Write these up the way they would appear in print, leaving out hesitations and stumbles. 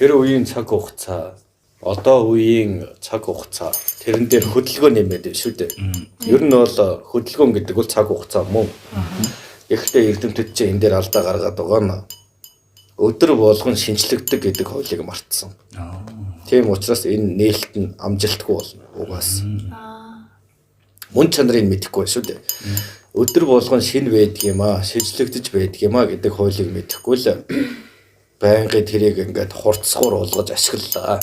тэр үеийн цаг хугацаа одоо үеийн цаг хугацаа тэрэн дээр хөдөлгөөн нэмээд байна шүү дээ. Ер нь бол хөдөлгөөн гэдэг бол цаг хугацаа мөн. Гэхдээ эрдэмтэд чинь энэ дээр алдаа гаргаад байгаа нь өдөр болгон шинжлэгддэг гэдэг хуулийг мартсан. Тийм учраас энэ нээлт нь амжилтгүй болно. Угаас. Мөн чанарыг мэдэхгүй шүү дээ. Өдөр болгон шинэ байдаг юм аа, шинжлэгдэж байдаг юм аа гэдэг хуулийг мэдэхгүй л байнгын тэрийг ингээд хурцсуур болгож ашиглалаа.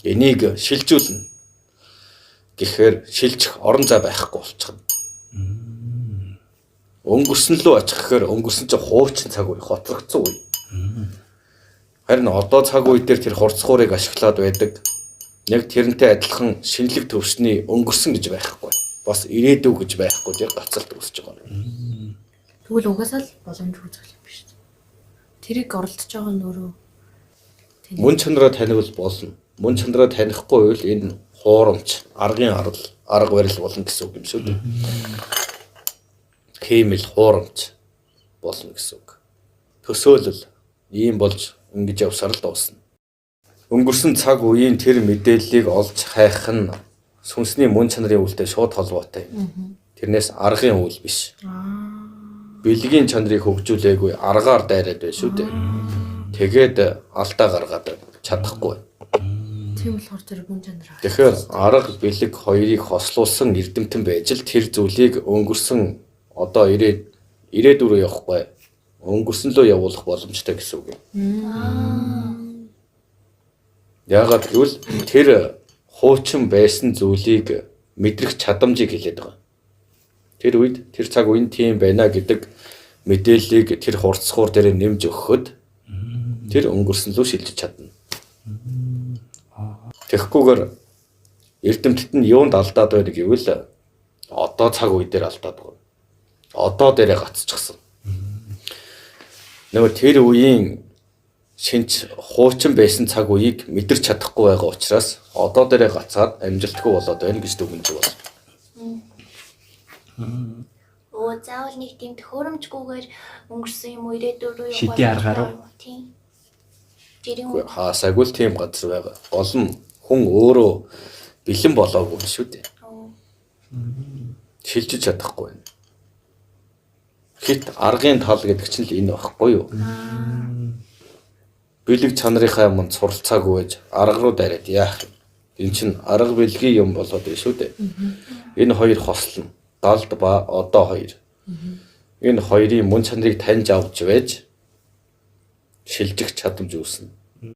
Энийг шилжүүлнэ. Гэхдээ шилжих орон зай байхгүй болчихно. Өнгөрсөн лөө очих гэхээр өнгөрсөн чинь хуучин цаг үе, хоцрогдсон үе. Харин одоо цаг үе дээр тэр хурцсуурыг ашиглаад байдаг. Яг тэрнтэй адилхан шинэлэг төвшний өнгөрсөн гэж байхгүй. Бас ирээдүй гэж байхгүй тийм гацалт үүсэж байгаа юм. Тэгвэл угаасаа л боломжгүй зүйл юм биш үү? Тэрийг оролдож байгаа нь өөрөө мөн чанараа танивал болно. Мөн чанараа танихгүй бол энэ хуурамч, аргын арга барил болно гэсэн үг юм шүү дээ. Хиймэл хуурамч болно гэсэн үг. Төсөөлөл ийм болж ингэж явсаар л дуусна. Өнгөрсөн цаг үеийн тэр мэдээллийг олж хайх нь сүнсний мөн чанарын үйлдэл шууд холбоотой. Тэрнээс аргын үйл биш. Бэлгийн чанарыг хөгжүүлээгүй аргаар дайраад байна шүү дээ. Тэгээд алдаа гаргаад чадахгүй. Тийм болохоор тэр мөн чанараа. Тэгэхээр арга бэлэг хоёрыг хослуулсан эрдэмтэн байж л тэр зүйлийг өнгөрсөн одоо ирээдүг рүү явахгүй өнгөрсөн лөө явуулах боломжтой гэсэн үг юм. Яагаад гэвэл тэр хуучин байсан зүйлийг мэдрэх чадамжийг хэлээд байгаа. Тэр үед тэр цаг үеийн тийм байна гэдэг мэдээллийг тэр хурцсуур дээр нэмж өгөхөд тэр өнгөрсөн лөө шилжиж чадна. Тэгэхгүйгээр эрдэмтэд нь юунд алдаад байна гэвэл одоо цаг үе дээр алдаад байна. Одоо дээрээ гацчихсан. Нөгөө тэр үеийн шинж хуучин байсан цаг үеийг мэдэрч чадахгүй байгаа учраас одоо дээрээ гацаад амжилтгүй болоод байна гэж дүгнэж байна. Оо заавал нэг тийм төхөөрөмжгүйгээр өнгөрсөн юм уу ирээдүйн рүү шиди аргаар тийм. Хаасаагүй л тийм газар байгаа. Гол нь хүн өөрөө бэлэн болоогүй шүү дээ. Шилжиж чадахгүй байна. Хит аргын тал гэдэг чинь л энэ багхгүй юу? Бэлэг чанарынхаа юмд суралцаагүй байж арга руу дараад яах юм? Энэ чинь арга бэлгийн юм болоод байна шүү дээ. Энэ хоёр хослно. Далд ба одоо хоёр. Энэ хоёрын мөн чанарыг таньж авч байж шилжих чадамж үүснэ.